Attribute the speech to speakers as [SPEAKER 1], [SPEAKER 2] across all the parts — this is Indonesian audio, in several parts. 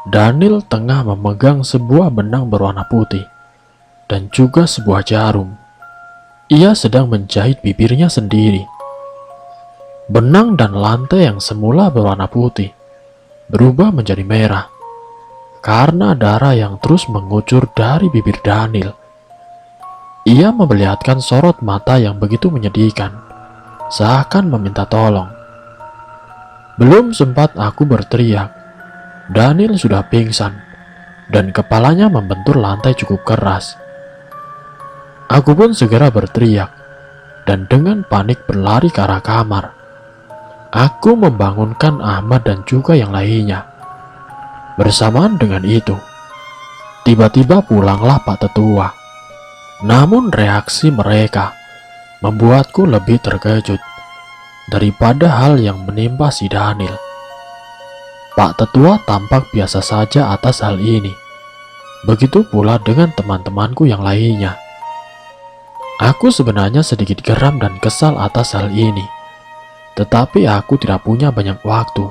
[SPEAKER 1] Daniel tengah memegang sebuah benang berwarna putih dan juga sebuah jarum. Ia sedang menjahit bibirnya sendiri. Benang dan lantai yang semula berwarna putih berubah menjadi merah karena darah yang terus mengucur dari bibir Daniel. Ia memperlihatkan sorot mata yang begitu menyedihkan, seakan meminta tolong. Belum sempat aku berteriak, Daniel sudah pingsan dan kepalanya membentur lantai cukup keras. Aku pun segera berteriak dan dengan panik berlari ke arah kamar. Aku membangunkan Ahmad dan juga yang lainnya. Bersamaan dengan itu, tiba-tiba pulanglah Pak Tetua. Namun reaksi mereka membuatku lebih terkejut daripada hal yang menimpa si Daniel. Pak Tetua tampak biasa saja atas hal ini. Begitu pula dengan teman-temanku yang lainnya. Aku sebenarnya sedikit geram dan kesal atas hal ini. Tetapi aku tidak punya banyak waktu.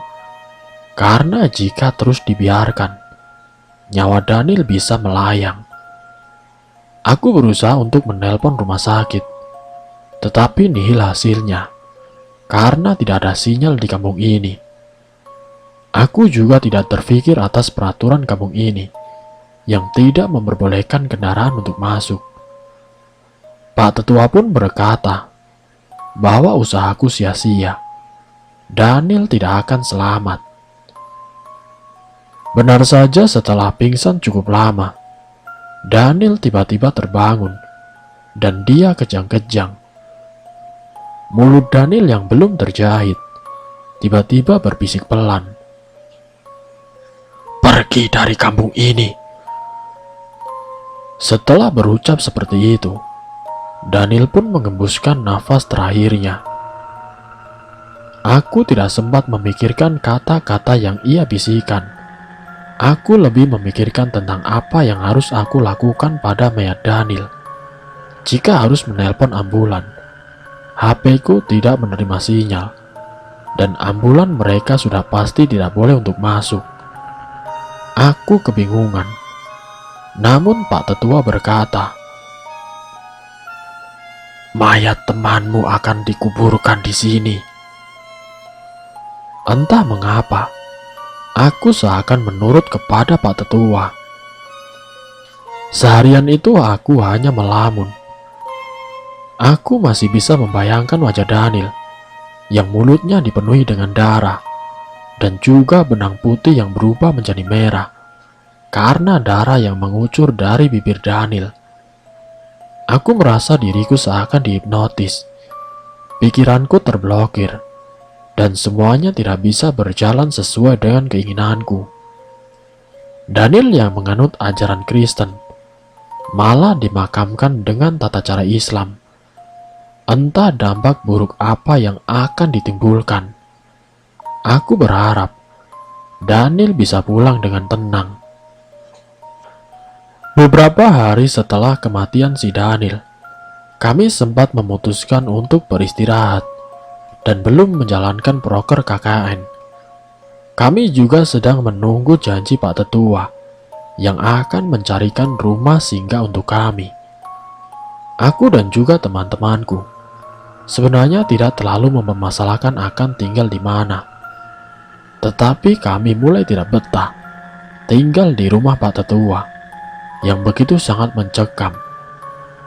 [SPEAKER 1] Karena jika terus dibiarkan, nyawa Daniel bisa melayang. Aku berusaha untuk menelpon rumah sakit. Tetapi nihil hasilnya. Karena tidak ada sinyal di kampung ini. Aku juga tidak terpikir atas peraturan kampung ini yang tidak memperbolehkan kendaraan untuk masuk. Pak Tetua pun berkata bahwa usahaku sia-sia. Daniel tidak akan selamat. Benar saja setelah pingsan cukup lama, Daniel tiba-tiba terbangun dan dia kejang-kejang. Mulut Daniel yang belum terjahit tiba-tiba berbisik pelan, "Pergi dari kampung ini." Setelah berucap seperti itu, Daniel pun mengembuskan nafas terakhirnya. Aku tidak sempat memikirkan kata-kata yang ia bisikan. Aku lebih memikirkan tentang apa yang harus aku lakukan pada mayat Daniel. Jika harus menelpon ambulan, HP-ku tidak menerima sinyal, dan ambulan mereka sudah pasti tidak boleh untuk masuk. Aku kebingungan. Namun Pak Tetua berkata, "Mayat temanmu akan dikuburkan di sini." Entah mengapa, aku seakan menurut kepada Pak Tetua. Seharian itu aku hanya melamun. Aku masih bisa membayangkan wajah Daniel yang mulutnya dipenuhi dengan darah dan juga benang putih yang berubah menjadi merah karena darah yang mengucur dari bibir Daniel. Aku merasa diriku seakan dihipnotis. Pikiranku terblokir dan semuanya tidak bisa berjalan sesuai dengan keinginanku. Daniel yang menganut ajaran Kristen malah dimakamkan dengan tata cara Islam. Entah dampak buruk apa yang akan ditimbulkan. Aku berharap Daniel bisa pulang dengan tenang. Beberapa hari setelah kematian si Daniel, kami sempat memutuskan untuk beristirahat dan belum menjalankan proker KKN. Kami juga sedang menunggu janji Pak Tetua yang akan mencarikan rumah singgah untuk kami. Aku dan juga teman-temanku sebenarnya tidak terlalu mempermasalahkan akan tinggal di mana. Tetapi kami mulai tidak betah tinggal di rumah Pak Tetua yang begitu sangat mencekam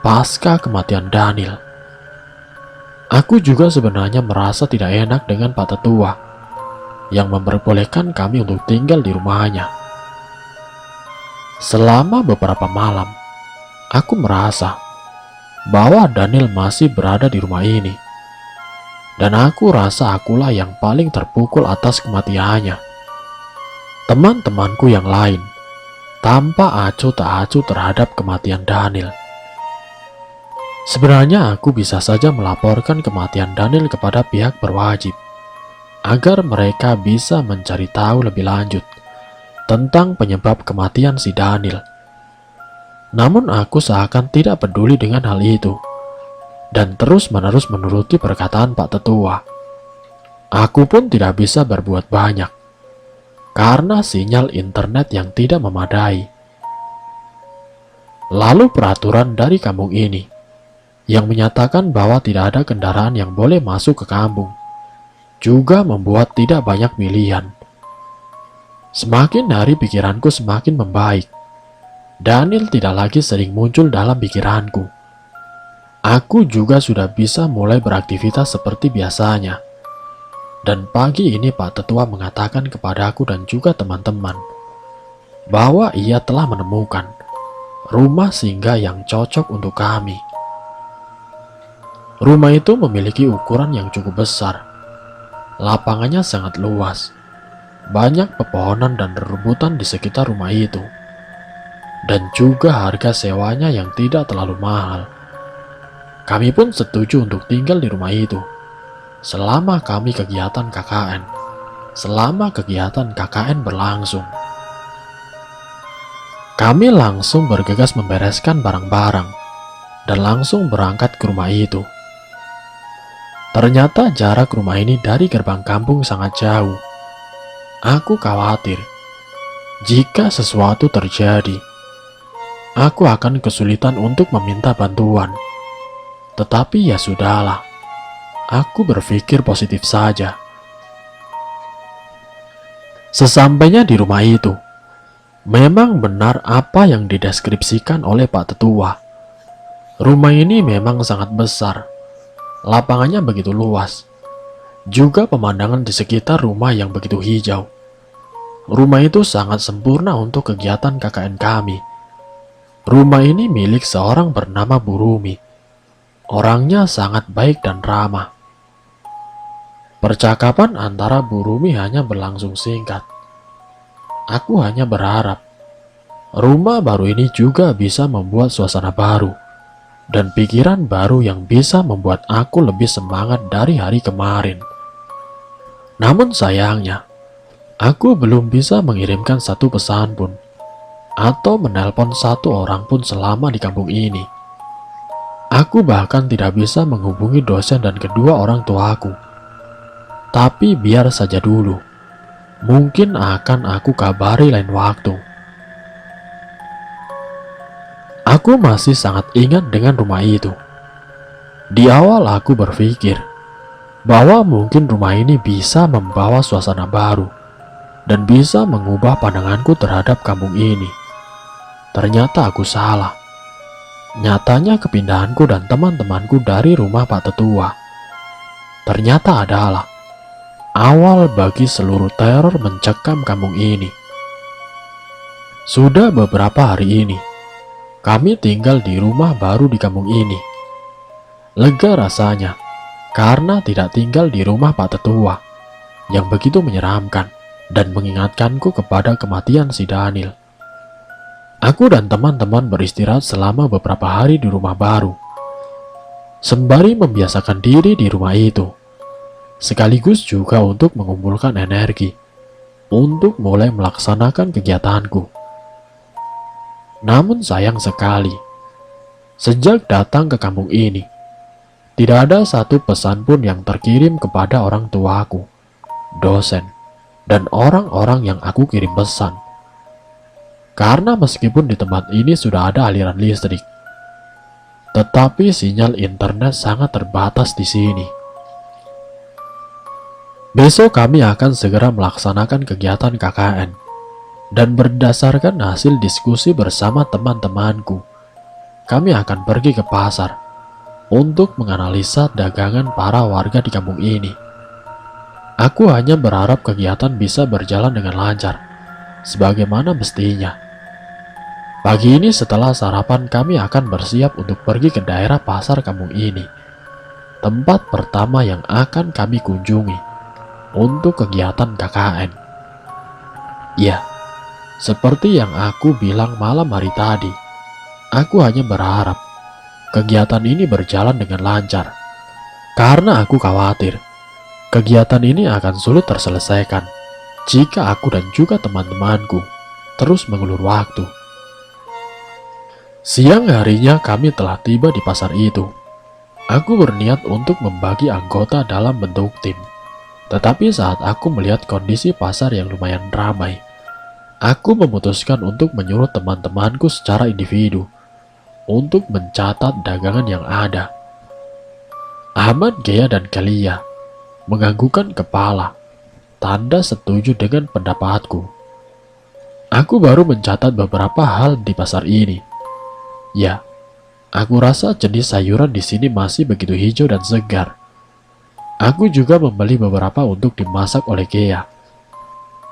[SPEAKER 1] pasca kematian Daniel. Aku juga sebenarnya merasa tidak enak dengan Pak Tetua yang memperbolehkan kami untuk tinggal di rumahnya. Selama beberapa malam, aku merasa bahwa Daniel masih berada di rumah ini. Dan aku rasa akulah yang paling terpukul atas kematiannya. Teman-temanku yang lain tampak acuh tak acuh terhadap kematian Daniel. Sebenarnya aku bisa saja melaporkan kematian Daniel kepada pihak berwajib agar mereka bisa mencari tahu lebih lanjut tentang penyebab kematian si Daniel. Namun aku seakan tidak peduli dengan hal itu dan terus-menerus menuruti perkataan Pak Tetua. Aku pun tidak bisa berbuat banyak. karena sinyal internet yang tidak memadai. Lalu peraturan dari kampung ini yang menyatakan bahwa tidak ada kendaraan yang boleh masuk ke kampung juga membuat tidak banyak pilihan. Semakin hari pikiranku semakin membaik. Daniel tidak lagi sering muncul dalam pikiranku. Aku juga sudah bisa mulai beraktivitas seperti biasanya. Dan pagi ini Pak Tetua mengatakan kepadaku dan juga teman-teman bahwa ia telah menemukan rumah singgah yang cocok untuk kami. Rumah itu memiliki ukuran yang cukup besar. Lapangannya sangat luas. Banyak pepohonan dan rerumputan di sekitar rumah itu. Dan juga harga sewanya yang tidak terlalu mahal. Kami pun setuju untuk tinggal di rumah itu selama kami kegiatan KKN. Selama kegiatan KKN berlangsung. Kami langsung bergegas membereskan barang-barang dan langsung berangkat ke rumah itu. Ternyata jarak rumah ini dari gerbang kampung sangat jauh. Aku khawatir jika sesuatu terjadi, aku akan kesulitan untuk meminta bantuan. Tetapi ya sudahlah, aku berpikir positif saja. Sesampainya di rumah itu, memang benar apa yang dideskripsikan oleh Pak Tetua. Rumah ini memang sangat besar. Lapangannya begitu luas. Juga pemandangan di sekitar rumah yang begitu hijau. Rumah itu sangat sempurna untuk kegiatan KKN kami. Rumah ini milik seorang bernama Bu Rumi. Orangnya sangat baik dan ramah. Percakapan antara Bu Rumi hanya berlangsung singkat. Aku hanya berharap rumah baru ini juga bisa membuat suasana baru dan pikiran baru yang bisa membuat aku lebih semangat dari hari kemarin. Namun sayangnya, aku belum bisa mengirimkan satu pesan pun atau menelpon satu orang pun selama di kampung ini. Aku bahkan tidak bisa menghubungi dosen dan kedua orang tuaku. Tapi biar saja dulu. Mungkin akan aku kabari lain waktu. Aku masih sangat ingat dengan rumah itu. Di awal aku berpikir bahwa mungkin rumah ini bisa membawa suasana baru dan bisa mengubah pandanganku terhadap kampung ini. Ternyata aku salah. Nyatanya kepindahanku dan teman-temanku dari rumah Pak Tetua ternyata adalah awal bagi seluruh teror mencekam kampung ini. Sudah beberapa hari ini, kami tinggal di rumah baru di kampung ini. Lega rasanya, karena tidak tinggal di rumah Pak Tetua, yang begitu menyeramkan dan mengingatkanku kepada kematian si Daniel. Aku dan teman-teman beristirahat selama beberapa hari di rumah baru, sembari membiasakan diri di rumah itu. Sekaligus juga untuk mengumpulkan energi untuk mulai melaksanakan kegiatanku. Namun sayang sekali, sejak datang ke kampung ini, tidak ada satu pesan pun yang terkirim kepada orang tuaku, dosen, dan orang-orang yang aku kirim pesan. Karena meskipun di tempat ini sudah ada aliran listrik, tetapi sinyal internet sangat terbatas di sini. Besok kami akan segera melaksanakan kegiatan KKN dan berdasarkan hasil diskusi bersama teman-temanku, kami akan pergi ke pasar untuk menganalisa dagangan para warga di kampung ini. Aku hanya berharap kegiatan bisa berjalan dengan lancar, sebagaimana mestinya. Pagi ini setelah sarapan kami akan bersiap untuk pergi ke daerah pasar kampung ini, tempat pertama yang akan kami kunjungi untuk kegiatan KKN. Ya, seperti yang aku bilang malam hari tadi, aku hanya berharap kegiatan ini berjalan dengan lancar, karena aku khawatir kegiatan ini akan sulit terselesaikan jika aku dan juga teman-temanku terus mengulur waktu. Siang harinya kami telah tiba di pasar itu. Aku berniat untuk membagi anggota dalam bentuk tim, Tetapi saat aku melihat kondisi pasar yang lumayan ramai, aku memutuskan untuk menyuruh teman-temanku secara individu untuk mencatat dagangan yang ada. Ahmad, Gea, dan Kalia menganggukkan kepala, tanda setuju dengan pendapatku. Aku baru mencatat beberapa hal di pasar ini. Ya, aku rasa jenis sayuran di sini masih begitu hijau dan segar. Aku juga membeli beberapa untuk dimasak oleh Gea.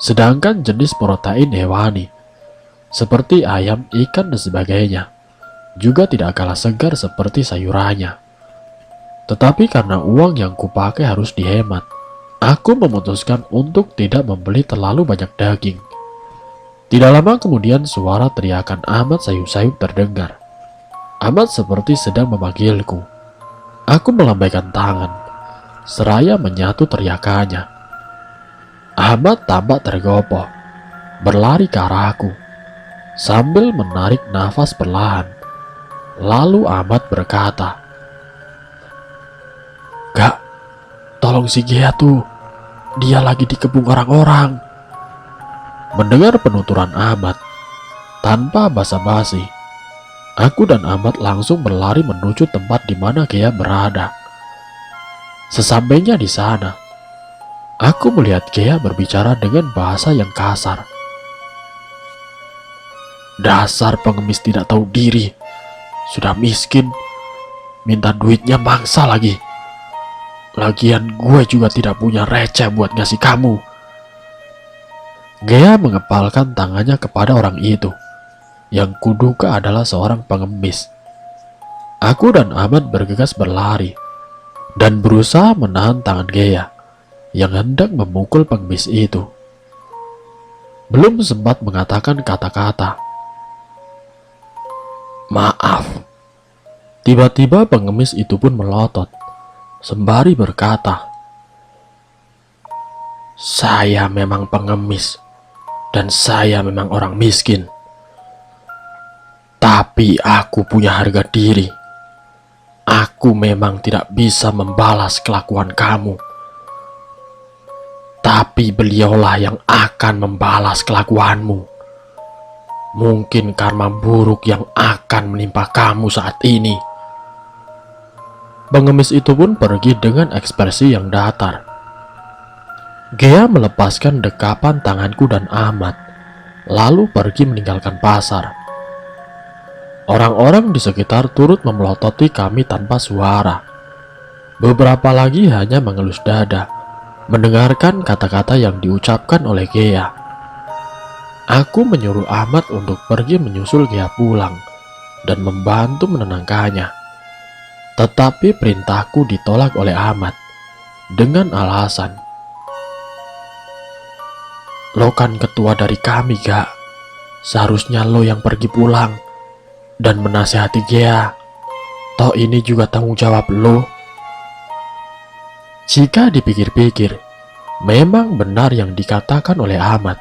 [SPEAKER 1] Sedangkan jenis protein hewani, seperti ayam, ikan, dan sebagainya, juga tidak kalah segar seperti sayurannya. Tetapi karena uang yang kupakai harus dihemat, aku memutuskan untuk tidak membeli terlalu banyak daging. Tidak lama kemudian suara teriakan Ahmad sayup-sayup terdengar. Ahmad seperti sedang memanggilku. Aku melambaikan tangan, seraya menyatu teriakannya. Ahmad tampak tergopoh, berlari ke arahku, sambil menarik nafas perlahan. Lalu Ahmad berkata, "Gak, tolong si Gea tuh, dia lagi dikepung orang-orang." Mendengar penuturan Ahmad, tanpa basa-basi, aku dan Ahmad langsung berlari menuju tempat di mana Gea berada. Sesampainya di sana, aku melihat Gea berbicara dengan bahasa yang kasar. "Dasar pengemis tidak tahu diri, sudah miskin, minta duitnya mangsa lagi. Lagian gue juga tidak punya receh buat ngasih kamu." Gea mengepalkan tangannya kepada orang itu, yang kuduga adalah seorang pengemis. Aku dan Ahmad bergegas berlari, dan berusaha menahan tangan Gea, yang hendak memukul pengemis itu. Belum sempat mengatakan kata-kata, "Maaf." Tiba-tiba pengemis itu pun melotot, sembari berkata, "Saya memang pengemis, dan saya memang orang miskin. Tapi aku punya harga diri. Aku memang tidak bisa membalas kelakuan kamu. Tapi beliaulah yang akan membalas kelakuanmu. Mungkin karma buruk yang akan menimpa kamu saat ini." Pengemis itu pun pergi dengan ekspresi yang datar. Gea melepaskan dekapan tanganku dan Ahmad, lalu pergi meninggalkan pasar. Orang-orang di sekitar turut memelototi kami tanpa suara. Beberapa lagi hanya mengelus dada, mendengarkan kata-kata yang diucapkan oleh Gea. Aku menyuruh Ahmad untuk pergi menyusul Gea pulang dan membantu menenangkannya. Tetapi perintahku ditolak oleh Ahmad dengan alasan, "Lo kan ketua dari kami, Gak. Seharusnya lo yang pergi pulang dan menasihati Gea. Toh ini juga tanggung jawab lo." Jika dipikir-pikir, memang benar yang dikatakan oleh Ahmad.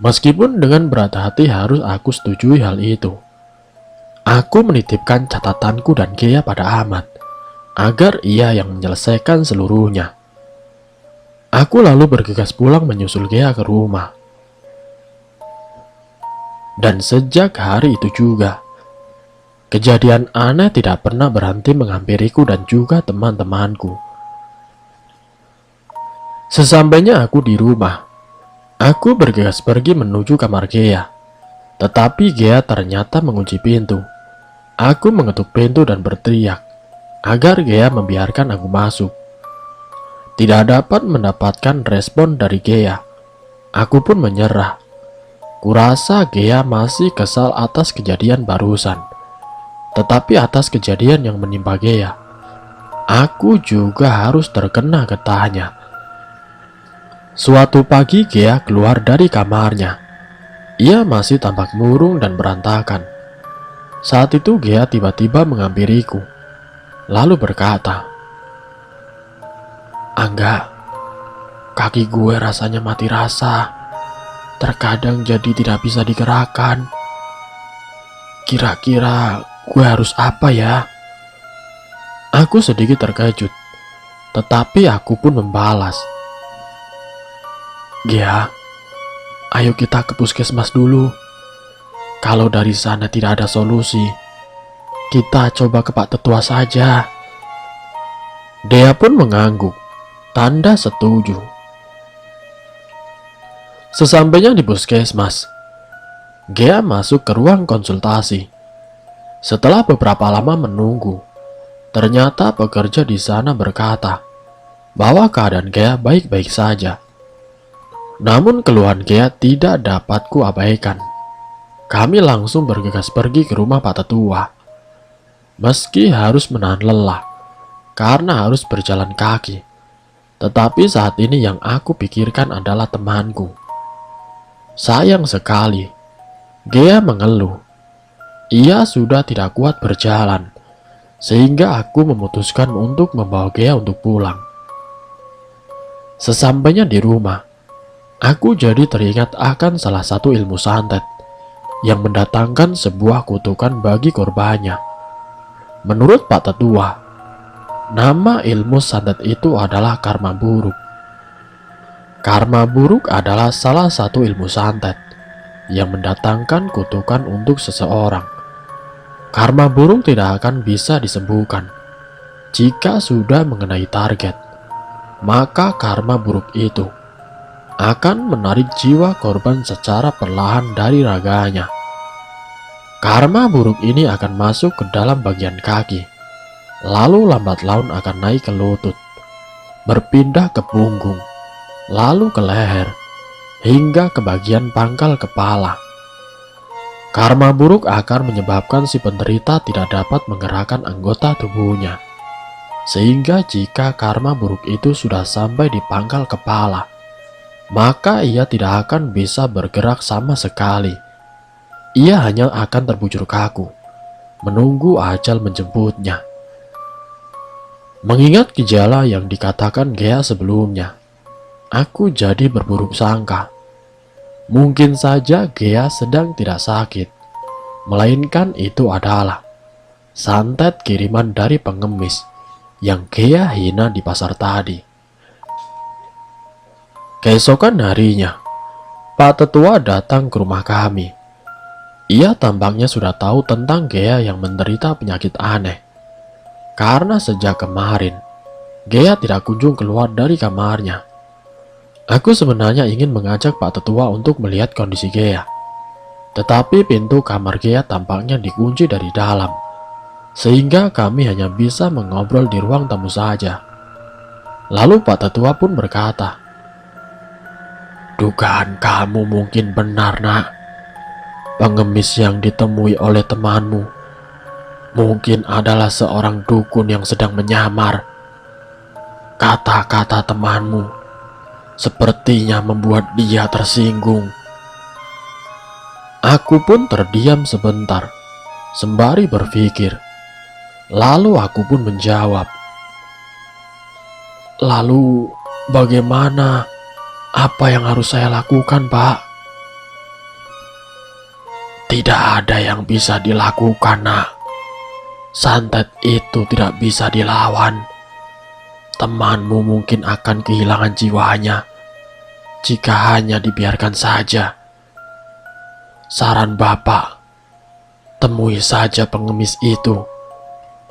[SPEAKER 1] Meskipun dengan berat hati harus aku setujui hal itu. Aku menitipkan catatanku dan Gea pada Ahmad, agar ia yang menyelesaikan seluruhnya. Aku lalu bergegas pulang menyusul Gea ke rumah. Dan sejak hari itu juga, kejadian aneh tidak pernah berhenti menghampiriku dan juga teman-temanku. Sesampainya aku di rumah, aku bergegas pergi menuju kamar Gea. Tetapi Gea ternyata mengunci pintu. Aku mengetuk pintu dan berteriak agar Gea membiarkan aku masuk. Tidak dapat mendapatkan respon dari Gea. Aku pun menyerah. Kurasa Gea masih kesal atas kejadian barusan. Tetapi atas kejadian yang menimpa Gea, aku juga harus terkena getahnya. Suatu pagi Gea keluar dari kamarnya. Ia masih tampak murung dan berantakan. Saat itu Gea tiba-tiba menghampiriku, lalu berkata, "Angga, kaki gue rasanya mati rasa. Terkadang jadi tidak bisa digerakkan. Kira-kira gue harus apa ya?" Aku sedikit terkejut, Tetapi aku pun membalas, "Gea, ayo kita ke puskesmas dulu. Kalau dari sana tidak ada solusi, kita coba ke Pak Tetua saja." Dia pun mengangguk, tanda setuju. Sesampainya di puskesmas, Gea masuk ke ruang konsultasi. Setelah beberapa lama menunggu, ternyata pekerja di sana berkata bahwa keadaan Gea baik-baik saja. Namun keluhan Gea tidak dapat kuabaikan. Kami langsung bergegas pergi ke rumah Pak Tetua. Meski harus menahan lelah karena harus berjalan kaki, tetapi saat ini yang aku pikirkan adalah temanku. Sayang sekali, Gea mengeluh. Ia sudah tidak kuat berjalan, sehingga aku memutuskan untuk membawa Gea untuk pulang. Sesampainya di rumah, aku jadi teringat akan salah satu ilmu santet yang mendatangkan sebuah kutukan bagi korbannya. Menurut Pak Tetua, nama ilmu santet itu adalah karma buruk. Karma buruk adalah salah satu ilmu santet yang mendatangkan kutukan untuk seseorang. Karma buruk tidak akan bisa disembuhkan. Jika sudah mengenai target, maka karma buruk itu akan menarik jiwa korban secara perlahan dari raganya. Karma buruk ini akan masuk ke dalam bagian kaki, lalu lambat laun akan naik ke lutut, berpindah ke punggung, lalu ke leher, hingga ke bagian pangkal kepala. Karma buruk akan menyebabkan si penderita tidak dapat menggerakkan anggota tubuhnya, sehingga jika karma buruk itu sudah sampai di pangkal kepala, maka ia tidak akan bisa bergerak sama sekali. Ia hanya akan terbujur kaku, menunggu ajal menjemputnya. Mengingat gejala yang dikatakan Gea sebelumnya, aku jadi berburuk sangka. Mungkin saja Gea sedang tidak sakit, melainkan itu adalah santet kiriman dari pengemis yang Gea hina di pasar tadi. Keesokan harinya, Pak Tetua datang ke rumah kami. Ia tampaknya sudah tahu tentang Gea yang menderita penyakit aneh. Karena sejak kemarin, Gea tidak kunjung keluar dari kamarnya. Aku sebenarnya ingin mengajak Pak Tetua untuk melihat kondisi Gea. Tetapi pintu kamar Gea tampaknya dikunci dari dalam, sehingga kami hanya bisa mengobrol di ruang tamu saja. Lalu Pak Tetua pun berkata, "Dugaan kamu mungkin benar, Nak. Pengemis yang ditemui oleh temanmu mungkin adalah seorang dukun yang sedang menyamar. Kata-kata temanmu sepertinya membuat dia tersinggung." Aku pun terdiam sebentar, sembari berpikir. Lalu aku pun menjawab, "Lalu bagaimana? Apa yang harus saya lakukan, Pak?" "Tidak ada yang bisa dilakukan, Nak. Santet itu tidak bisa dilawan. Temanmu mungkin akan kehilangan jiwanya jika hanya dibiarkan saja. Saran Bapak, temui saja pengemis itu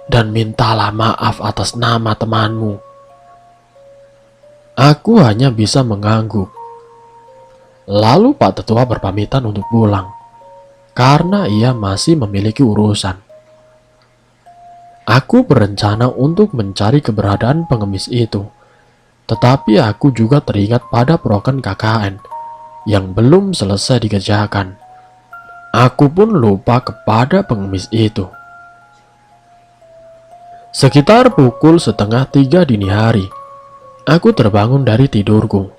[SPEAKER 1] dan mintalah maaf atas nama temanmu." Aku hanya bisa mengangguk. Lalu Pak Tetua berpamitan untuk pulang, karena ia masih memiliki urusan. Aku berencana untuk mencari keberadaan pengemis itu, tetapi aku juga teringat pada proken KKN yang belum selesai dikerjakan. Aku pun lupa kepada pengemis itu. Sekitar pukul 2:30 dini hari, aku terbangun dari tidurku.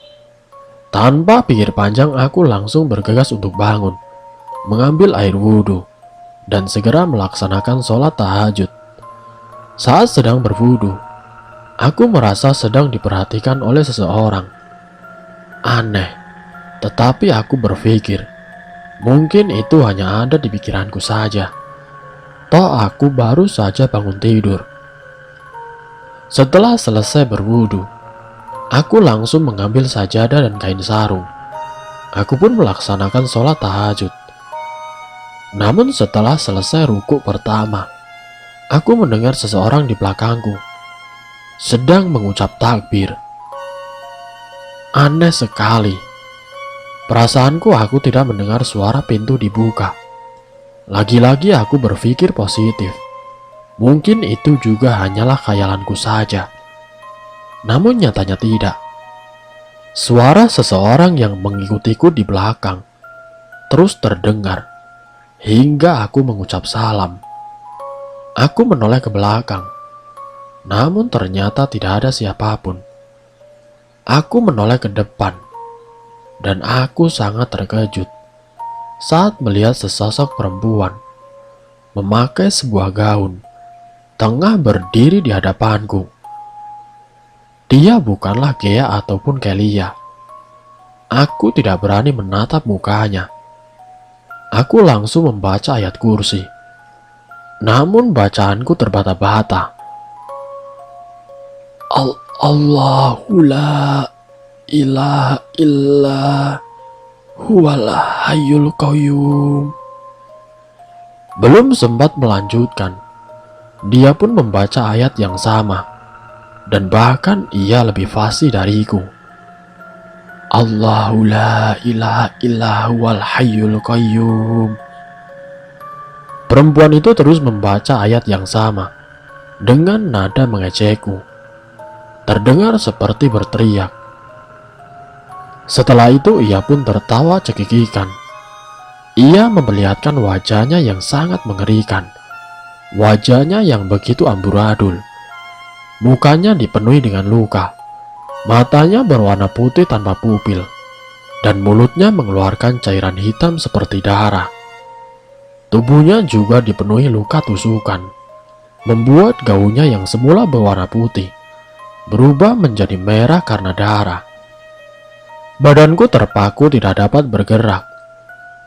[SPEAKER 1] Tanpa pikir panjang, aku langsung bergegas untuk bangun, mengambil air wudhu, dan segera melaksanakan sholat tahajud. Saat sedang berwudhu, aku merasa sedang diperhatikan oleh seseorang. Aneh, tetapi aku berpikir, mungkin itu hanya ada di pikiranku saja. Toh aku baru saja bangun tidur. Setelah selesai berwudu, aku langsung mengambil sajadah dan kain sarung. Aku pun melaksanakan sholat tahajud. Namun setelah selesai ruku pertama, aku mendengar seseorang di belakangku sedang mengucap takbir. Aneh sekali. Perasaanku aku tidak mendengar suara pintu dibuka. Lagi-lagi aku berpikir positif. Mungkin itu juga hanyalah khayalanku saja. Namun nyatanya tidak. Suara seseorang yang mengikutiku di belakang terus terdengar hingga aku mengucap salam. Aku menoleh ke belakang. Namun ternyata tidak ada siapapun. Aku menoleh ke depan. Dan aku sangat terkejut saat melihat sesosok perempuan memakai sebuah gaun tengah berdiri di hadapanku. Dia bukanlah Gea ataupun Kelia. Aku tidak berani menatap mukanya. Aku langsung membaca ayat kursi. Namun bacaanku terbata-bata. Allahu la ilaha illa huwal hayyul qayyum. Belum sempat melanjutkan, dia pun membaca ayat yang sama, dan bahkan ia lebih fasih dariku. Allahu la ilaha illa huwal hayyul qayyum. Perempuan itu terus membaca ayat yang sama, dengan nada mengejekku. Terdengar seperti berteriak. Setelah itu ia pun tertawa cekikikan. Ia memperlihatkan wajahnya yang sangat mengerikan. Wajahnya yang begitu amburadul. Mukanya dipenuhi dengan luka. Matanya berwarna putih tanpa pupil. Dan mulutnya mengeluarkan cairan hitam seperti darah. Tubuhnya juga dipenuhi luka tusukan. Membuat gaunnya yang semula berwarna putih berubah menjadi merah karena darah. Badanku terpaku tidak dapat bergerak.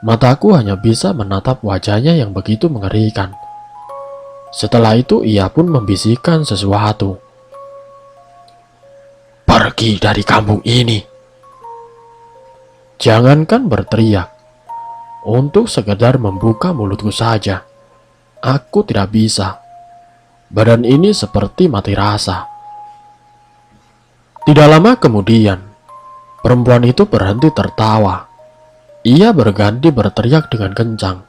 [SPEAKER 1] Mataku hanya bisa menatap wajahnya yang begitu mengerikan. Setelah itu ia pun membisikkan sesuatu. Pergi dari kampung ini. Jangankan berteriak. Untuk sekedar membuka mulutku saja, aku tidak bisa. Badan ini seperti mati rasa. Tidak lama kemudian, perempuan itu berhenti tertawa. Ia berganti berteriak dengan kencang.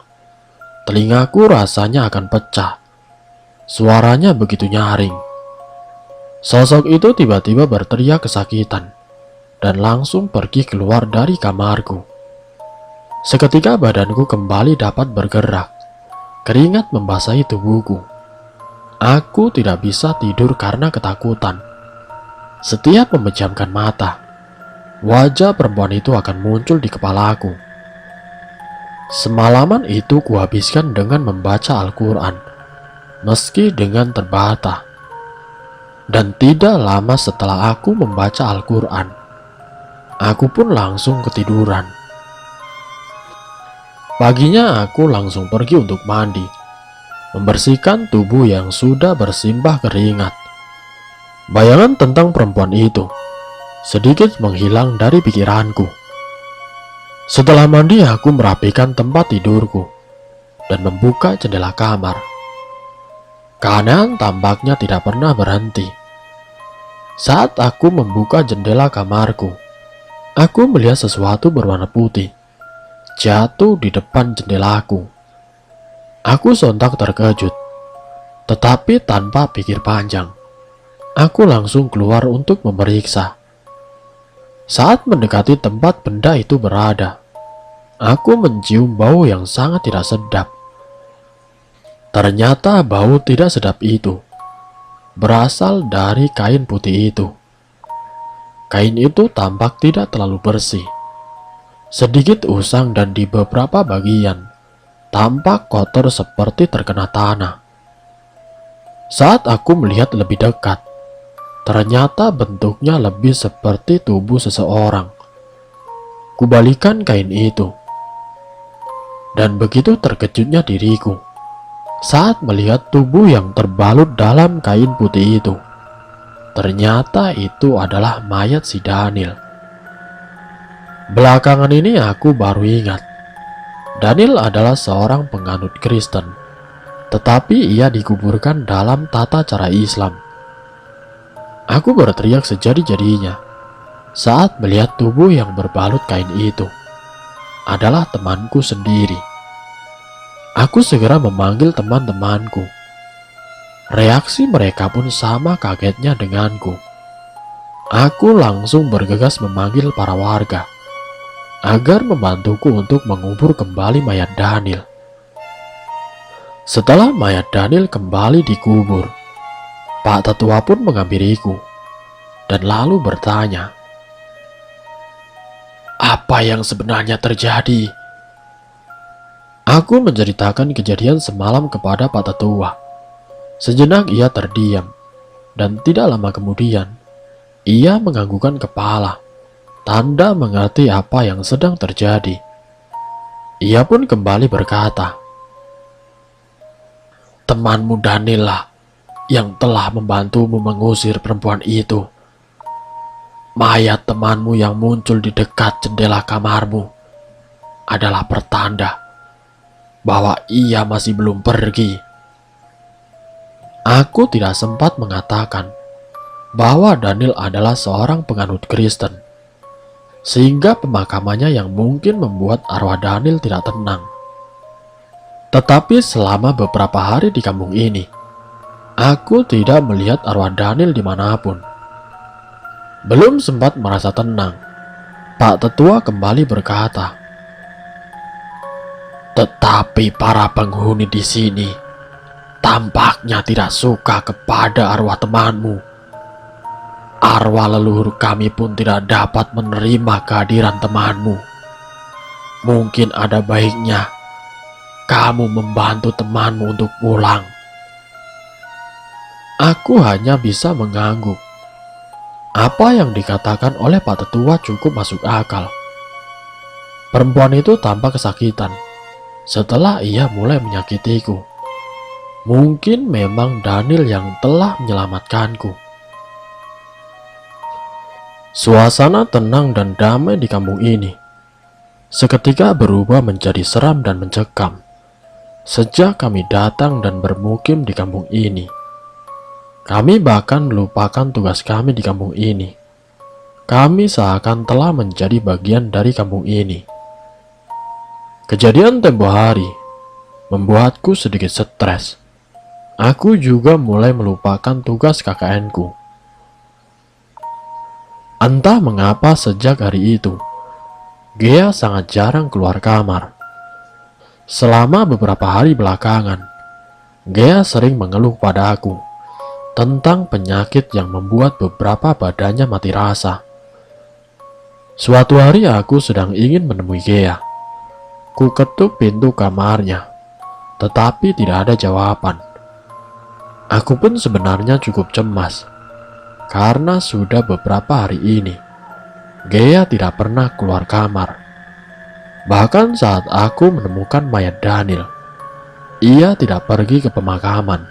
[SPEAKER 1] Telingaku rasanya akan pecah. Suaranya begitu nyaring. Sosok itu tiba-tiba berteriak kesakitan dan langsung pergi keluar dari kamarku. Seketika badanku kembali dapat bergerak. Keringat membasahi tubuhku. Aku tidak bisa tidur karena ketakutan. Setiap memejamkan mata, wajah perempuan itu akan muncul di kepalaku. Semalaman itu kuhabiskan dengan membaca Al-Quran, meski dengan terbata. Dan tidak lama setelah aku membaca Al-Quran, aku pun langsung ketiduran. Paginya aku langsung pergi untuk mandi, membersihkan tubuh yang sudah bersimbah keringat. Bayangan tentang perempuan itu sedikit menghilang dari pikiranku. Setelah mandi aku merapikan tempat tidurku dan membuka jendela kamar. Keanehan tampaknya tidak pernah berhenti. Saat aku membuka jendela kamarku, aku melihat sesuatu berwarna putih jatuh di depan jendelaku. Aku sontak terkejut, tetapi tanpa pikir panjang, aku langsung keluar untuk memeriksa. Saat mendekati tempat benda itu berada, aku mencium bau yang sangat tidak sedap. Ternyata bau tidak sedap itu berasal dari kain putih itu. Kain itu tampak tidak terlalu bersih, sedikit usang, dan di beberapa bagian tampak kotor seperti terkena tanah. Saat aku melihat lebih dekat, ternyata bentuknya lebih seperti tubuh seseorang. Kubalikan kain itu, dan begitu terkejutnya diriku saat melihat tubuh yang terbalut dalam kain putih itu. Ternyata itu adalah mayat si Daniel. Belakangan ini aku baru ingat, Daniel adalah seorang penganut Kristen, tetapi ia dikuburkan dalam tata cara Islam. Aku berteriak sejadi-jadinya saat melihat tubuh yang berbalut kain itu adalah temanku sendiri. Aku segera memanggil teman-temanku. Reaksi mereka pun sama kagetnya denganku. Aku langsung bergegas memanggil para warga agar membantuku untuk mengubur kembali mayat Daniel. Setelah mayat Daniel kembali dikubur, Pak Tetua pun menghampiriku dan lalu bertanya, "Apa yang sebenarnya terjadi?" Aku menceritakan kejadian semalam kepada Pak Tetua. Sejenak ia terdiam, dan tidak lama kemudian, ia menganggukkan kepala, tanda mengerti apa yang sedang terjadi. Ia pun kembali berkata, "Temanmu Daniel lah yang telah membantumu mengusir perempuan itu. Mayat temanmu yang muncul di dekat jendela kamarmu adalah pertanda bahwa ia masih belum pergi." Aku tidak sempat mengatakan bahwa Daniel adalah seorang penganut Kristen, sehingga pemakamannya yang mungkin membuat arwah Daniel tidak tenang. Tetapi selama beberapa hari di kampung ini, aku tidak melihat arwah Daniel dimanapun. Belum sempat merasa tenang, Pak Tetua kembali berkata, "Tetapi para penghuni di sini tampaknya tidak suka kepada arwah temanmu. Arwah leluhur kami pun tidak dapat menerima kehadiran temanmu. Mungkin ada baiknya kamu membantu temanmu untuk pulang." Aku hanya bisa mengangguk. Apa yang dikatakan oleh Pak Tetua cukup masuk akal. Perempuan itu tampak kesakitan setelah ia mulai menyakitiku. Mungkin memang Daniel yang telah menyelamatkanku. Suasana tenang dan damai di kampung ini seketika berubah menjadi seram dan mencekam. Sejak kami datang dan bermukim di kampung ini, kami bahkan melupakan tugas kami di kampung ini. Kami seakan telah menjadi bagian dari kampung ini. Kejadian tempo hari membuatku sedikit stres. Aku juga mulai melupakan tugas KKN-ku. Entah mengapa sejak hari itu, Gea sangat jarang keluar kamar. Selama beberapa hari belakangan, Gea sering mengeluh pada aku tentang penyakit yang membuat beberapa badannya mati rasa. Suatu hari aku sedang ingin menemui Gea. Ku ketuk pintu kamarnya, tetapi tidak ada jawaban. Aku pun sebenarnya cukup cemas, karena sudah beberapa hari ini Gea tidak pernah keluar kamar. Bahkan saat aku menemukan mayat Daniel, ia tidak pergi ke pemakaman.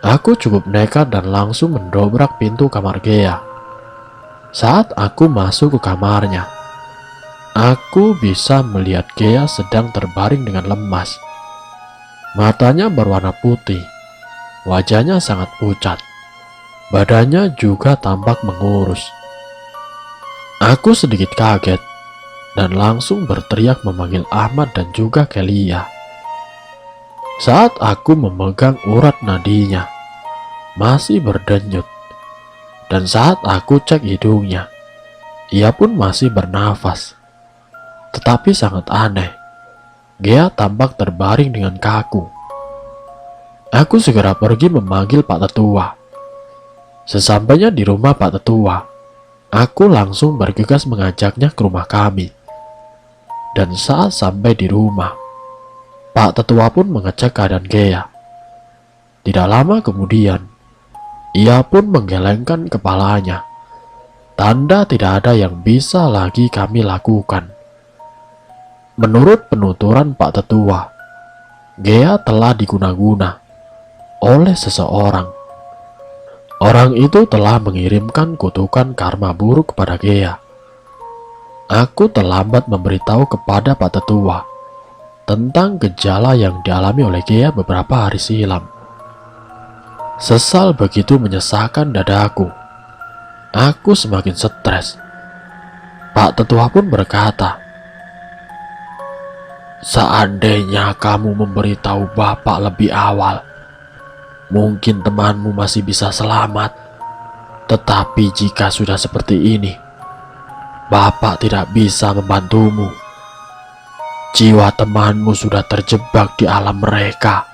[SPEAKER 1] Aku cukup nekat dan langsung mendobrak pintu kamar Gea. Saat aku masuk ke kamarnya, aku bisa melihat Gea sedang terbaring dengan lemas. Matanya berwarna putih, wajahnya sangat pucat, badannya juga tampak mengurus. Aku sedikit kaget dan langsung berteriak memanggil Ahmad dan juga Kelia. Saat aku memegang urat nadinya, masih berdenyut. Dan saat aku cek hidungnya, ia pun masih bernafas. Tetapi sangat aneh, Gea tampak terbaring dengan kaku. Aku segera pergi memanggil Pak Tetua. Sesampainya di rumah Pak Tetua, aku langsung bergegas mengajaknya ke rumah kami. Dan saat sampai di rumah, Pak Tetua pun mengecek keadaan Gea. Tidak lama kemudian, ia pun menggelengkan kepalanya. Tanda tidak ada yang bisa lagi kami lakukan. Menurut penuturan Pak Tetua, Gea telah diguna-guna oleh seseorang. Orang itu telah mengirimkan kutukan karma buruk kepada Gea. Aku terlambat memberitahu kepada Pak Tetua tentang gejala yang dialami oleh Gea beberapa hari silam. Sesal begitu menyesakan dadaku. Aku semakin stres. Pak Tetua pun berkata, "Seandainya kamu memberitahu Bapak lebih awal, mungkin temanmu masih bisa selamat. Tetapi jika sudah seperti ini, Bapak tidak bisa membantumu. Jiwa temanmu sudah terjebak di alam mereka,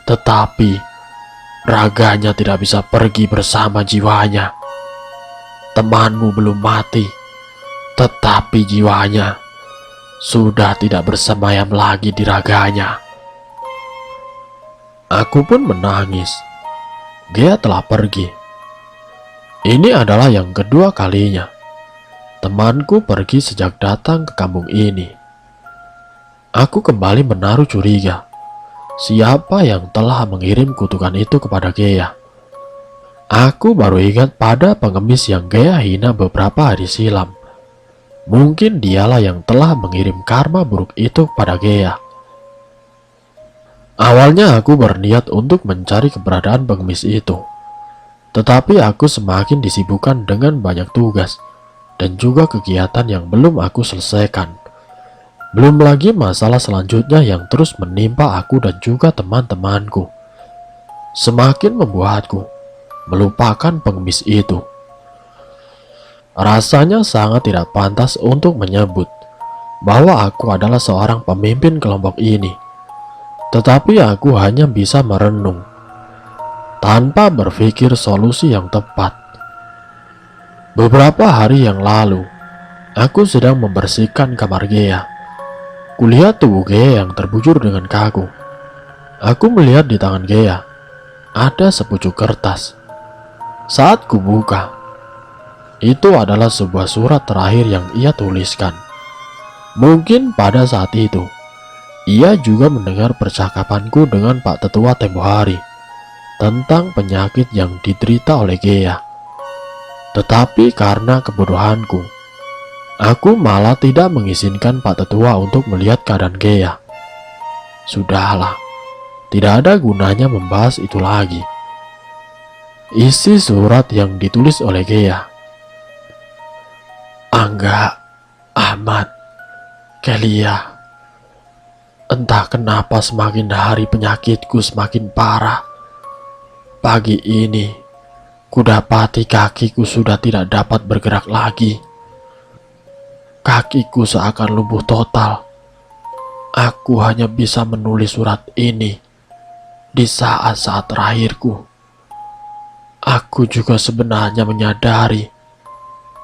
[SPEAKER 1] tetapi raganya tidak bisa pergi bersama jiwanya. Temanmu belum mati, tetapi jiwanya sudah tidak bersemayam lagi di raganya." Aku pun menangis. Gea telah pergi. Ini adalah yang kedua kalinya temanku pergi sejak datang ke kampung ini. Aku kembali menaruh curiga. Siapa yang telah mengirim kutukan itu kepada Gea? Aku baru ingat pada pengemis yang Gea hina beberapa hari silam. Mungkin dialah yang telah mengirim karma buruk itu kepada Gea. Awalnya aku berniat untuk mencari keberadaan pengemis itu. Tetapi aku semakin disibukkan dengan banyak tugas dan juga kegiatan yang belum aku selesaikan. Belum lagi masalah selanjutnya yang terus menimpa aku dan juga teman-temanku. Semakin membuatku melupakan pengemis itu. Rasanya sangat tidak pantas untuk menyebut bahwa aku adalah seorang pemimpin kelompok ini. Tetapi aku hanya bisa merenung tanpa berpikir solusi yang tepat. Beberapa hari yang lalu, aku sedang membersihkan kamar Gea. Kulihat tubuh Gea yang terbujur dengan kaku. Aku melihat di tangan Gea ada sepucuk kertas. Saat kubuka, itu adalah sebuah surat terakhir yang ia tuliskan. Mungkin pada saat itu ia juga mendengar percakapanku dengan Pak Tetua tempo hari tentang penyakit yang diderita oleh Gea. Tetapi karena kebodohanku, aku malah tidak mengizinkan Pak Tetua untuk melihat keadaan Gea. Sudahlah, tidak ada gunanya membahas itu lagi. Isi surat yang ditulis oleh Gea: "Angga, Ahmad, Kelia, entah kenapa semakin hari penyakitku semakin parah. Pagi ini, kudapati kakiku sudah tidak dapat bergerak lagi. Kakiku seakan lumpuh total. Aku hanya bisa menulis surat ini di saat-saat terakhirku. Aku juga sebenarnya menyadari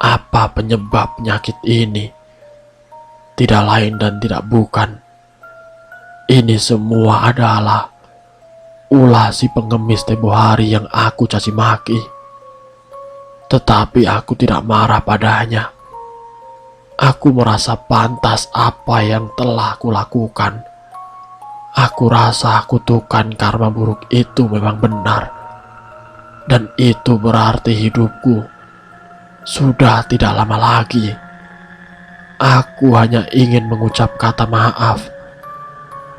[SPEAKER 1] apa penyebab penyakit ini. Tidak lain dan tidak bukan, ini semua adalah ulah si pengemis tempo hari yang aku caci maki. Tetapi aku tidak marah padanya. Aku merasa pantas apa yang telah kulakukan. Aku rasa kutukan karma buruk itu memang benar. Dan itu berarti hidupku sudah tidak lama lagi. Aku hanya ingin mengucap kata maaf.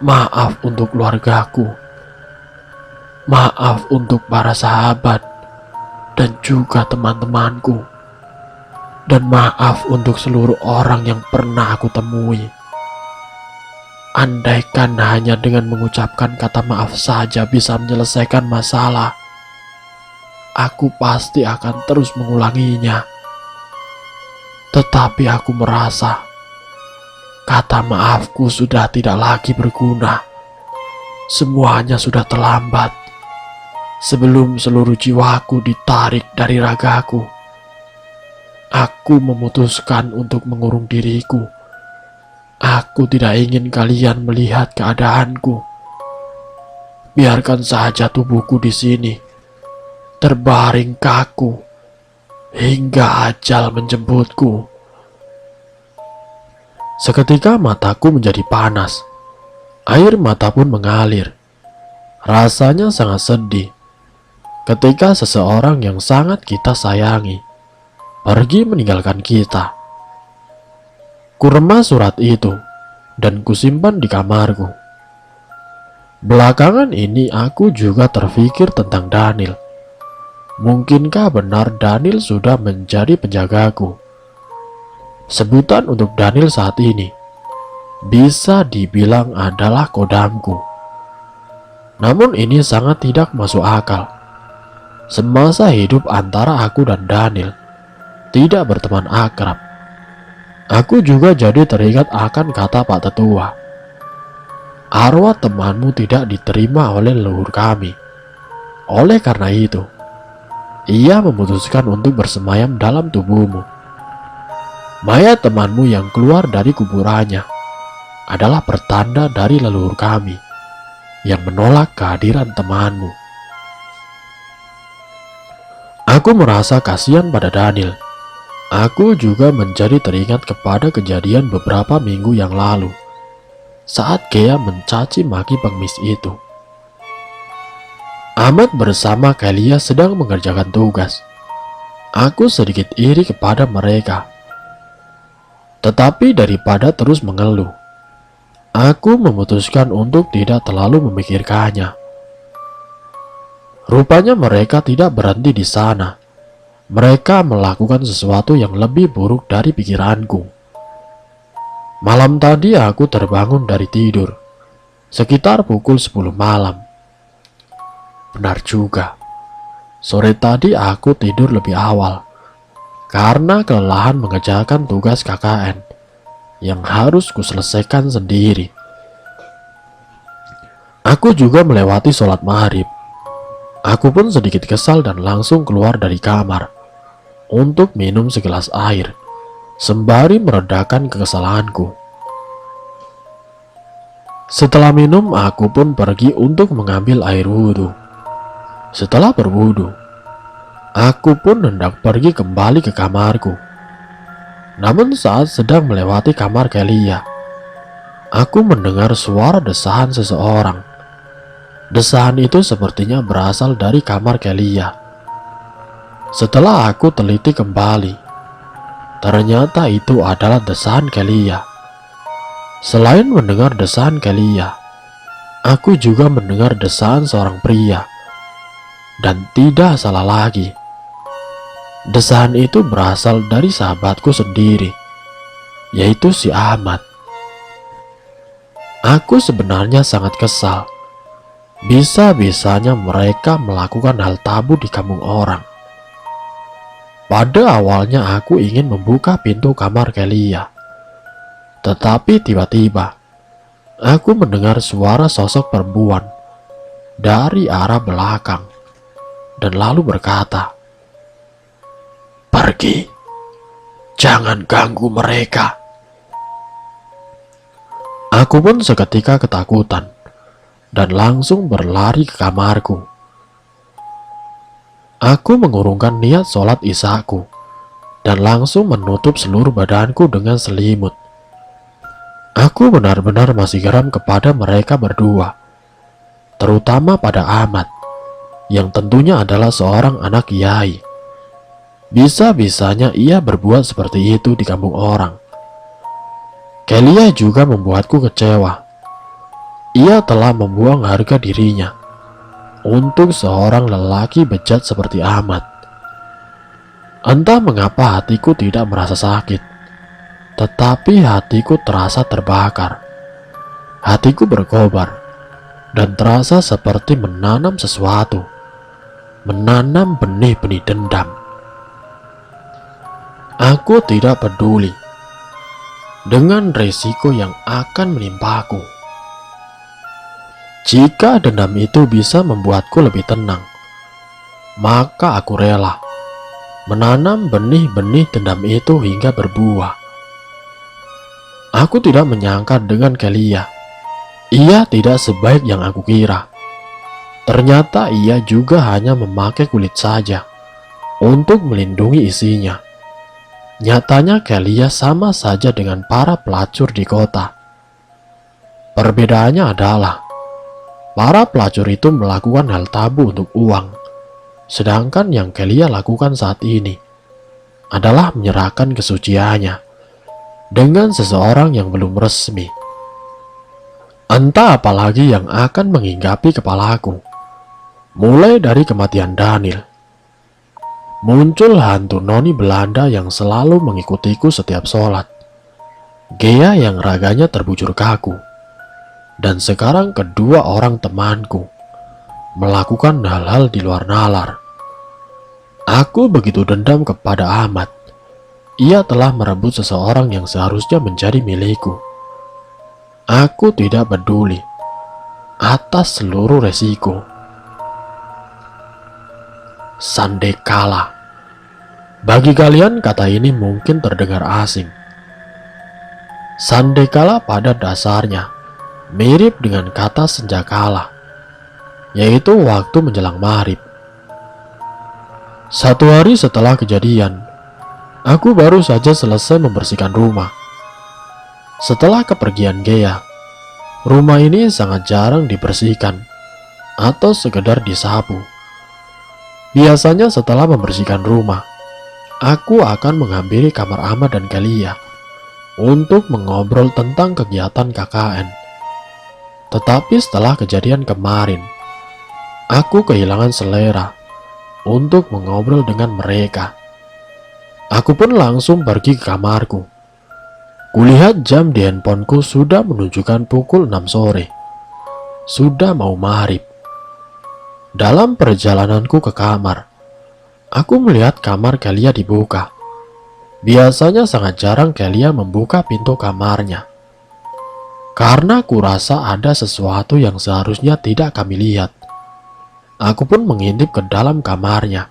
[SPEAKER 1] Maaf untuk keluargaku. Maaf untuk para sahabat dan juga teman-temanku. Dan maaf untuk seluruh orang yang pernah aku temui. Andaikan hanya dengan mengucapkan kata maaf saja bisa menyelesaikan masalah, aku pasti akan terus mengulanginya. Tetapi aku merasa kata maafku sudah tidak lagi berguna. Semuanya sudah terlambat. Sebelum seluruh jiwaku ditarik dari ragaku, aku memutuskan untuk mengurung diriku. Aku tidak ingin kalian melihat keadaanku. Biarkan saja tubuhku di sini, terbaring kaku, hingga ajal menjemputku. Seketika mataku menjadi panas. Air mata pun mengalir. Rasanya sangat sedih. ketika seseorang yang sangat kita sayangi pergi meninggalkan kita. Kuremas surat itu dan kusimpan di kamarku. Belakangan ini aku juga terpikir tentang Daniel. Mungkinkah benar Daniel sudah menjadi penjagaku? Sebutan untuk Daniel saat ini bisa dibilang adalah kodamku. Namun ini sangat tidak masuk akal. Semasa hidup antara aku dan Daniel tidak berteman akrab. Aku juga jadi teringat akan kata Pak Tetua. Arwah temanmu tidak diterima oleh leluhur kami. Oleh karena itu, ia memutuskan untuk bersemayam dalam tubuhmu. Mayat temanmu yang keluar dari kuburannya adalah pertanda dari leluhur kami yang menolak kehadiran temanmu. Aku merasa kasihan pada Daniel. Aku juga menjadi teringat kepada kejadian beberapa minggu yang lalu saat Gea mencaci maki pengemis itu. Ahmad bersama Kelia sedang mengerjakan tugas. Aku sedikit iri kepada mereka. Tetapi daripada terus mengeluh, aku memutuskan untuk tidak terlalu memikirkannya. Rupanya mereka tidak berhenti di sana. Mereka melakukan sesuatu yang lebih buruk dari pikiranku. Malam tadi aku terbangun dari tidur sekitar pukul 10 malam. Benar juga, sore tadi aku tidur lebih awal karena kelelahan mengerjakan tugas KKN yang harus kuselesaikan sendiri. Aku juga melewati sholat maghrib. Aku pun sedikit kesal dan langsung keluar dari kamar untuk minum segelas air sembari meredakan kekesalanku. Setelah minum, aku pun pergi untuk mengambil air wudhu. Setelah berwudhu, aku pun hendak pergi kembali ke kamarku. Namun saat sedang melewati kamar Kelia, aku mendengar suara desahan seseorang. Desahan itu sepertinya berasal dari kamar Kelia. Setelah aku teliti kembali, ternyata itu adalah desahan Kelia. Selain mendengar desahan Kelia, aku juga mendengar desahan seorang pria. Dan tidak salah lagi, desahan itu berasal dari sahabatku sendiri, yaitu si Ahmad. Aku sebenarnya sangat kesal. Bisa-bisanya mereka melakukan hal tabu di kampung orang. Pada awalnya aku ingin membuka pintu kamar Kelia. Tetapi tiba-tiba aku mendengar suara sosok perempuan dari arah belakang dan lalu berkata, "Pergi, jangan ganggu mereka." Aku pun seketika ketakutan dan langsung berlari ke kamarku. Aku mengurungkan niat sholat isyaku dan langsung menutup seluruh badanku dengan selimut. Aku benar-benar masih geram kepada mereka berdua, terutama pada Ahmad, yang tentunya adalah seorang anak kiai. Bisa-bisanya ia berbuat seperti itu di kampung orang. Kelia juga membuatku kecewa. Ia telah membuang harga dirinya untuk seorang lelaki bejat seperti Ahmad. Entah mengapa hatiku tidak merasa sakit, tetapi hatiku terasa terbakar. Hatiku berkobar dan terasa seperti menanam sesuatu, menanam benih-benih dendam. Aku tidak peduli dengan resiko yang akan menimpaku. Jika dendam itu bisa membuatku lebih tenang, maka aku rela menanam benih-benih dendam itu hingga berbuah. Aku tidak menyangka dengan Kelia, ia tidak sebaik yang aku kira. Ternyata ia juga hanya memakai kulit saja untuk melindungi isinya. Nyatanya Kelia sama saja dengan para pelacur di kota. Perbedaannya adalah para pelacur itu melakukan hal tabu untuk uang, Sedangkan yang Kelia lakukan saat ini adalah menyerahkan kesuciannya dengan seseorang yang belum resmi. Entah apalagi yang akan menghinggapi kepalaku. Mulai dari kematian Daniel, muncul hantu noni Belanda yang selalu mengikutiku setiap sholat, Gea yang raganya terbujur kaku, dan sekarang kedua orang temanku melakukan hal-hal di luar nalar. Aku begitu dendam kepada Ahmad. Ia telah merebut seseorang yang seharusnya menjadi milikku. Aku tidak peduli atas seluruh resiko. Sandekala. Bagi kalian kata ini mungkin terdengar asing. Sandekala pada dasarnya mirip dengan kata senjakala, yaitu waktu menjelang maghrib. Satu hari setelah kejadian, aku baru saja selesai membersihkan rumah. Setelah kepergian Gea, rumah ini sangat jarang dibersihkan atau sekedar disapu. Biasanya setelah membersihkan rumah, aku akan menghampiri kamar Ahmad dan Kelia untuk mengobrol tentang kegiatan KKN. Tetapi setelah kejadian kemarin, aku kehilangan selera untuk mengobrol dengan mereka. Aku pun langsung pergi ke kamarku. Kulihat jam di handphoneku sudah menunjukkan pukul 6 sore. Sudah mau maghrib. Dalam perjalananku ke kamar, aku melihat kamar Kelia dibuka. Biasanya sangat jarang Kelia membuka pintu kamarnya, karena kurasa ada sesuatu yang seharusnya tidak kami lihat. Aku pun mengintip ke dalam kamarnya.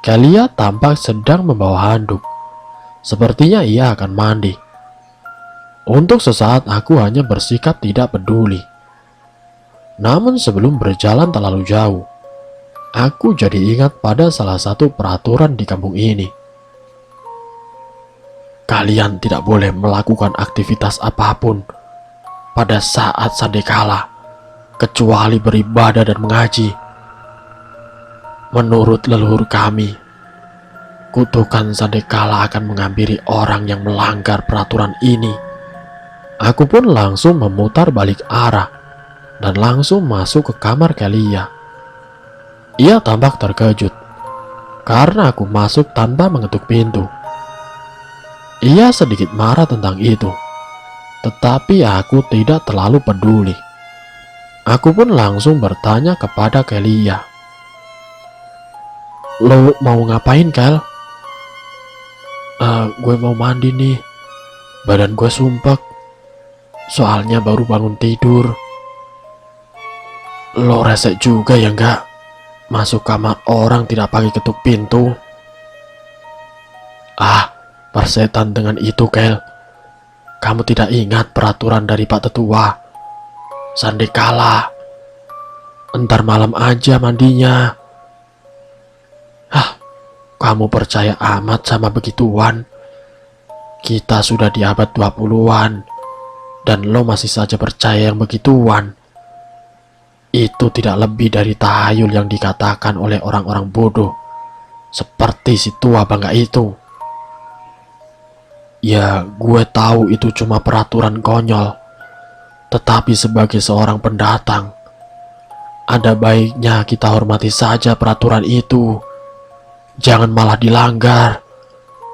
[SPEAKER 1] Kelia tampak sedang membawa handuk. Sepertinya ia akan mandi. Untuk sesaat aku hanya bersikap tidak peduli. Namun sebelum berjalan terlalu jauh, aku jadi ingat pada salah satu peraturan di kampung ini. Kalian tidak boleh melakukan aktivitas apapun pada saat sandekala, kecuali beribadah dan mengaji. Menurut leluhur kami, kutukan sandekala akan menghampiri orang yang melanggar peraturan ini. Aku pun langsung memutar balik arah dan langsung masuk ke kamar Kelia. Ia tampak terkejut karena aku masuk tanpa mengetuk pintu. Ia sedikit marah tentang itu, tetapi aku tidak terlalu peduli. Aku pun langsung bertanya kepada Kelia, "Lo mau ngapain, Kel?" Gue mau mandi nih. Badan gue sumpek. Soalnya baru bangun tidur." "Lo resek juga ya enggak? Masuk kamar orang tidak pakai ketuk pintu." "Ah, persetan dengan itu, Kel. Kamu tidak ingat peraturan dari Pak Tetua? Sandekala. Entar malam aja mandinya." Kamu percaya amat sama begituan? Kita sudah di abad 20-an, dan lo masih saja percaya yang begituan. Itu tidak lebih dari tahayul yang dikatakan oleh orang-orang bodoh, seperti si tua bangga itu. Ya, gue tahu itu cuma peraturan konyol, tetapi sebagai seorang pendatang, ada baiknya kita hormati saja peraturan itu. Jangan malah dilanggar.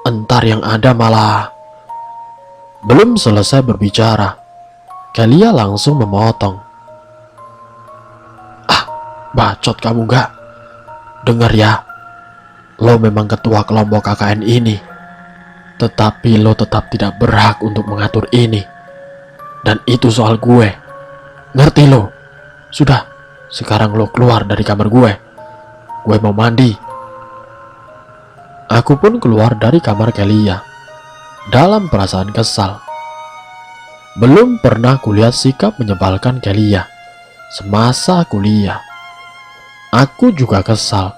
[SPEAKER 1] Entar yang ada malah... Belum selesai berbicara, Kelia langsung memotong. Bacot kamu gak? Dengar ya, lo memang ketua kelompok KKN ini, tetapi lo tetap tidak berhak untuk mengatur ini. Dan itu soal gue. Ngerti lo? Sudah, sekarang lo keluar dari kamar gue. Gue mau mandi. Aku pun keluar dari kamar Kelia dalam perasaan kesal. Belum pernah kulihat sikap menyebalkan Kelia semasa kuliah. Aku juga kesal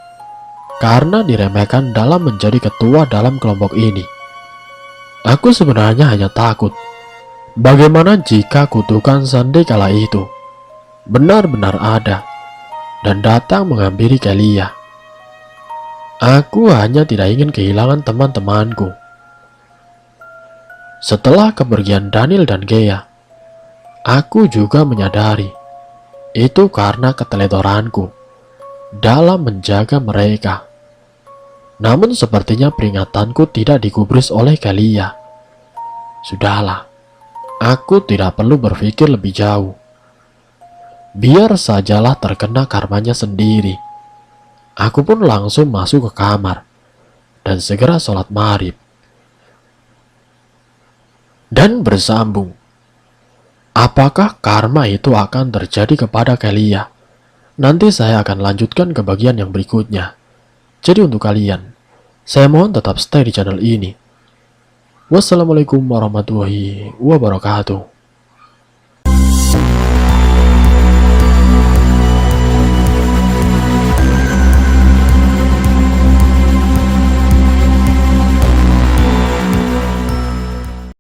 [SPEAKER 1] karena diremehkan dalam menjadi ketua dalam kelompok ini. Aku sebenarnya hanya takut bagaimana jika kutukan sandekala itu benar-benar ada dan datang menghampiri Kelia. Aku hanya tidak ingin kehilangan teman-temanku. Setelah kepergian Daniel dan Gea, aku juga menyadari itu karena keteledoranku dalam menjaga mereka. Namun sepertinya peringatanku tidak digubris oleh Kelia. Sudahlah, aku tidak perlu berpikir lebih jauh. Biar sajalah terkena karmanya sendiri. Aku pun langsung masuk ke kamar dan segera sholat maghrib. Dan bersambung, apakah karma itu akan terjadi kepada Kelia? Nanti saya akan lanjutkan ke bagian yang berikutnya. Jadi untuk kalian, saya mohon tetap stay di channel ini. Wassalamualaikum warahmatullahi wabarakatuh.